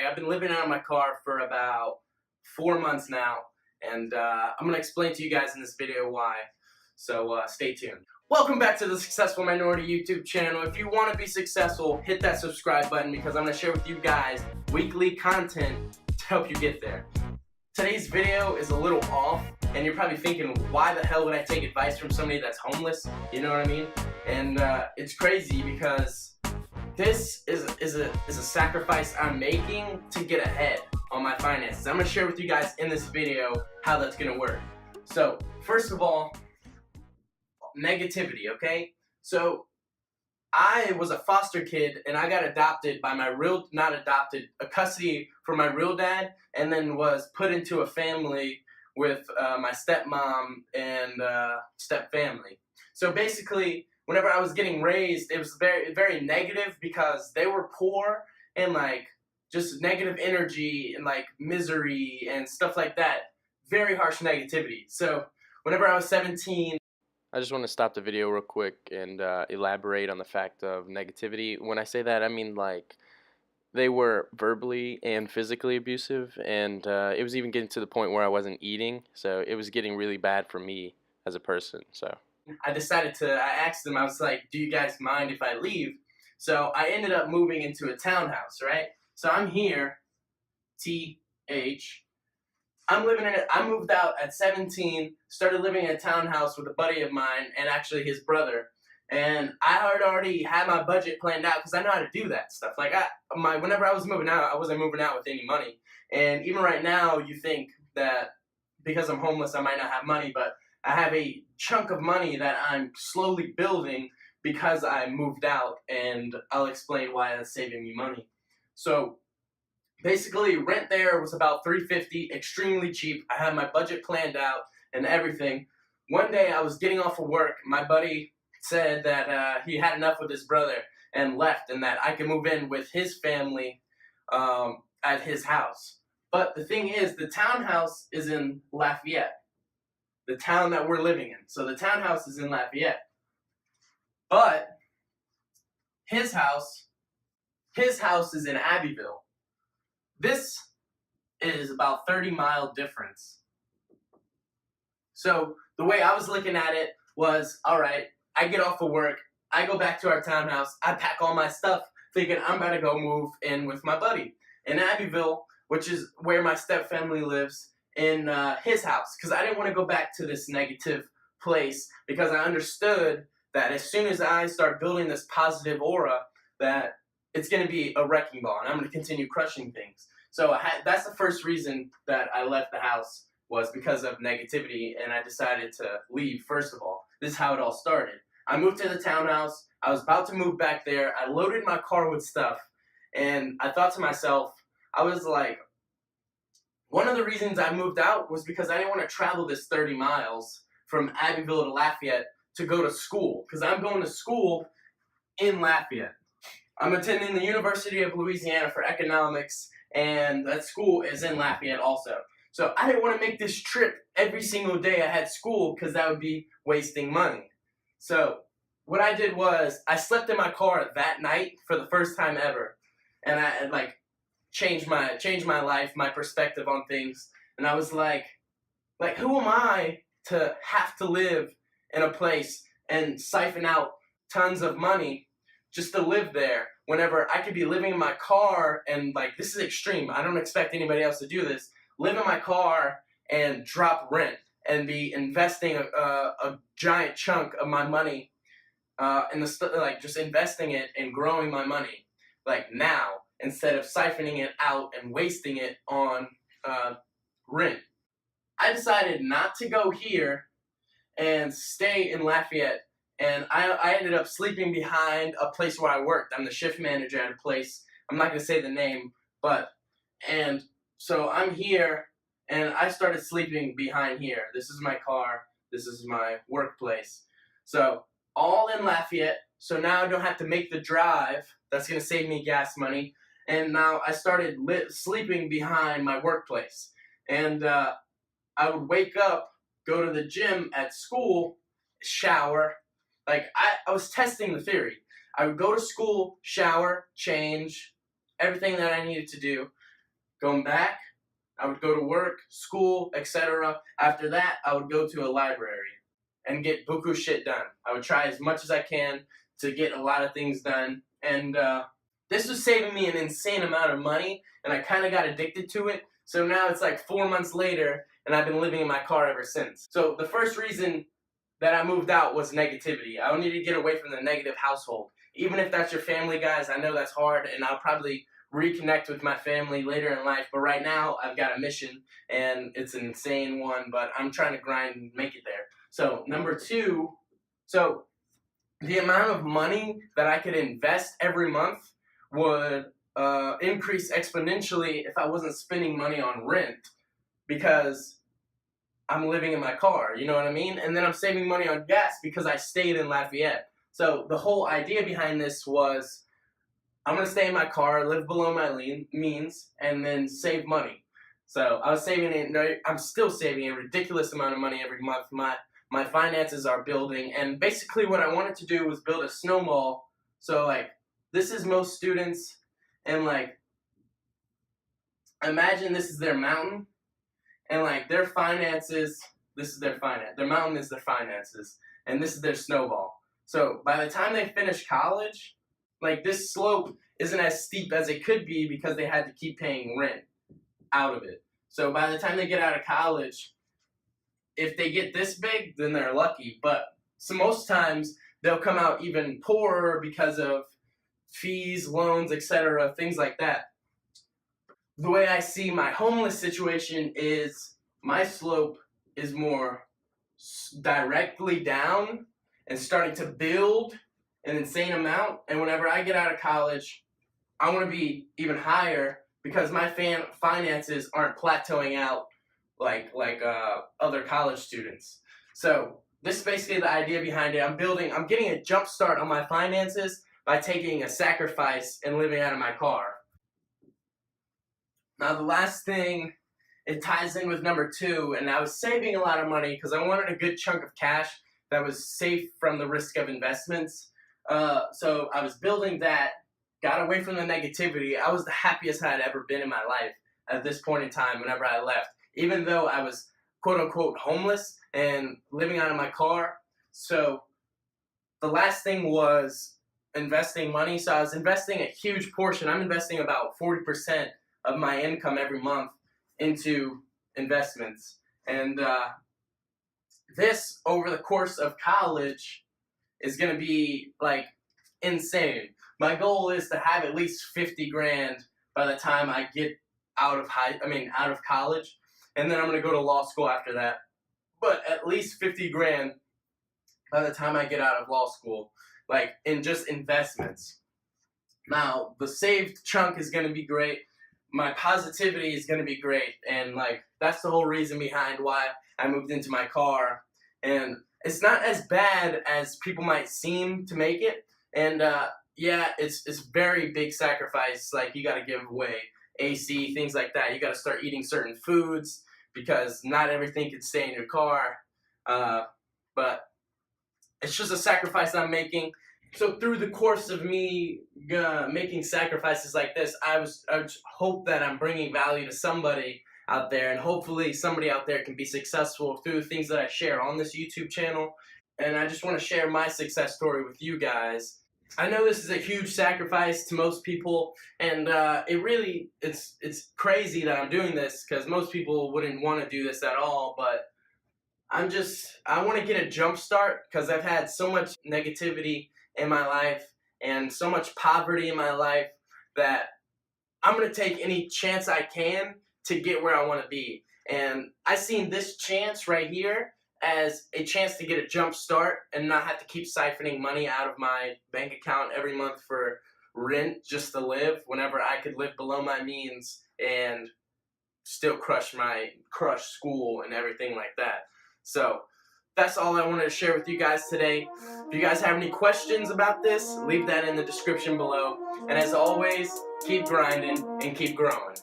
Like, I've been living out of my car for about 4 months now, and I'm going to explain to you guys in this video why. So stay tuned. Welcome back to the Successful Minority YouTube channel. If you want to be successful, hit that subscribe button because I'm going to share with you guys weekly content to help you get there. Today's video is a little off, and you're probably thinking, why the hell would I take advice from somebody that's homeless? You know what I mean? And it's crazy because this is a sacrifice I'm making to get ahead on my finances. I'm going to share with you guys in this video how that's going to work. So, first of all, negativity, okay? So, I was a foster kid and I got adopted by my a custody from my real dad, and then was put into a family with my stepmom and step family. So basically, whenever I was getting raised, it was very, very negative because they were poor and like just negative energy and like misery and stuff like that. Very harsh negativity. So whenever I was 17, I just want to stop the video real quick and elaborate on the fact of negativity. When I say that, I mean like they were verbally and physically abusive, and it was even getting to the point where I wasn't eating, so it was getting really bad for me as a person. So I asked them, I was like, do you guys mind if I leave? So I ended up moving into a townhouse, right? So I'm here, I moved out at 17, started living in a townhouse with a buddy of mine and actually his brother. And I had already had my budget planned out because I know how to do that stuff. Like whenever I was moving out, I wasn't moving out with any money. And even right now, you think that because I'm homeless, I might not have money, but I have a chunk of money that I'm slowly building because I moved out, and I'll explain why that's saving me money. So basically, rent there was about $350, extremely cheap. I had my budget planned out and everything. One day I was getting off of work. My buddy said that he had enough with his brother and left, and that I could move in with his family at his house. But the thing is, the townhouse is in Lafayette, the town that we're living in. So the townhouse is in Lafayette. But his house is in Abbeville. This is about 30-mile difference. So the way I was looking at it was, all right, I get off of work, I go back to our townhouse, I pack all my stuff, thinking I'm about to go move in with my buddy in Abbeville, which is where my step family lives, in his house, because I didn't want to go back to this negative place, because I understood that as soon as I start building this positive aura, that it's going to be a wrecking ball, and I'm going to continue crushing things. So that's the first reason that I left the house, was because of negativity, and I decided to leave. First of all, this is how it all started. I moved to the townhouse. I was about to move back there. I loaded my car with stuff, and I thought to myself, I was like, one of the reasons I moved out was because I didn't want to travel this 30 miles from Abbeville to Lafayette to go to school, because I'm going to school in Lafayette. I'm attending the University of Louisiana for economics, and that school is in Lafayette also. So I didn't want to make this trip every single day I had school, because that would be wasting money. So what I did was I slept in my car that night for the first time ever, and I like changed my life, my perspective on things. And I was like who am I to have to live in a place and siphon out tons of money just to live there, whenever I could be living in my car? And like, this is extreme, I don't expect anybody else to do this, live in my car and drop rent and be investing a giant chunk of my money just investing it and growing my money like now, instead of siphoning it out and wasting it on rent. I decided not to go here and stay in Lafayette, and I ended up sleeping behind a place where I worked. I'm the shift manager at a place. I'm not going to say the name, and so I'm here, and I started sleeping behind here. This is my car. This is my workplace. So all in Lafayette. So now I don't have to make the drive. That's going to save me gas money. And now I started sleeping behind my workplace. And I would wake up, go to the gym at school, shower. Like, I was testing the theory. I would go to school, shower, change, everything that I needed to do. Going back, I would go to work, school, etc. After that, I would go to a library and get buku shit done. I would try as much as I can to get a lot of things done. And this was saving me an insane amount of money, and I kind of got addicted to it. So now it's like 4 months later, and I've been living in my car ever since. So the first reason that I moved out was negativity. I needed to get away from the negative household. Even if that's your family, guys, I know that's hard, and I'll probably reconnect with my family later in life. But right now, I've got a mission, and it's an insane one, but I'm trying to grind and make it there. So number two, so the amount of money that I could invest every month would increase exponentially if I wasn't spending money on rent, because I'm living in my car, you know what I mean? And then I'm saving money on gas because I stayed in Lafayette. So the whole idea behind this was, I'm going to stay in my car, live below my means, and then save money. So I was saving I'm still saving a ridiculous amount of money every month. My finances are building, and basically what I wanted to do was build a snowball. So like, this is most students, and like, imagine this is their mountain, and like their finances, this is their finance. Their mountain is their finances, and this is their snowball. So by the time they finish college, like this slope isn't as steep as it could be because they had to keep paying rent out of it. So by the time they get out of college, if they get this big, then they're lucky. But so most times they'll come out even poorer because of fees, loans, etc., things like that. The way I see my homeless situation is my slope is more directly down and starting to build an insane amount. And whenever I get out of college, I want to be even higher because my finances aren't plateauing out like other college students. So this is basically the idea behind it. I'm getting a jump start on my finances by taking a sacrifice and living out of my car. Now the last thing, it ties in with number two, and I was saving a lot of money because I wanted a good chunk of cash that was safe from the risk of investments. So I was building that, got away from the negativity. I was the happiest I had ever been in my life at this point in time whenever I left. Even though I was quote-unquote homeless and living out of my car. So the last thing was investing money. So I was investing a huge portion. I'm investing about 40% of my income every month into investments. And this, over the course of college, is going to be like insane. My goal is to have at least 50 grand by the time I get out of college. And then I'm going to go to law school after that. But at least 50 grand by the time I get out of law school, like in just investments. Now, the saved chunk is going to be great. My positivity is going to be great. And like, that's the whole reason behind why I moved into my car. And it's not as bad as people might seem to make it. And yeah, it's very big sacrifice. Like, you got to give away AC, things like that. You got to start eating certain foods because not everything can stay in your car. But it's just a sacrifice I'm making. So through the course of me making sacrifices like this, I just hope that I'm bringing value to somebody out there, and hopefully somebody out there can be successful through the things that I share on this YouTube channel. And I just want to share my success story with you guys. I know this is a huge sacrifice to most people, and it's crazy that I'm doing this because most people wouldn't want to do this at all, but I want to get a jump start because I've had so much negativity in my life and so much poverty in my life that I'm going to take any chance I can to get where I want to be. And I seen this chance right here as a chance to get a jump start and not have to keep siphoning money out of my bank account every month for rent just to live, whenever I could live below my means and still crush school and everything like that. So that's all I wanted to share with you guys today. If you guys have any questions about this, leave that in the description below. And as always, keep grinding and keep growing.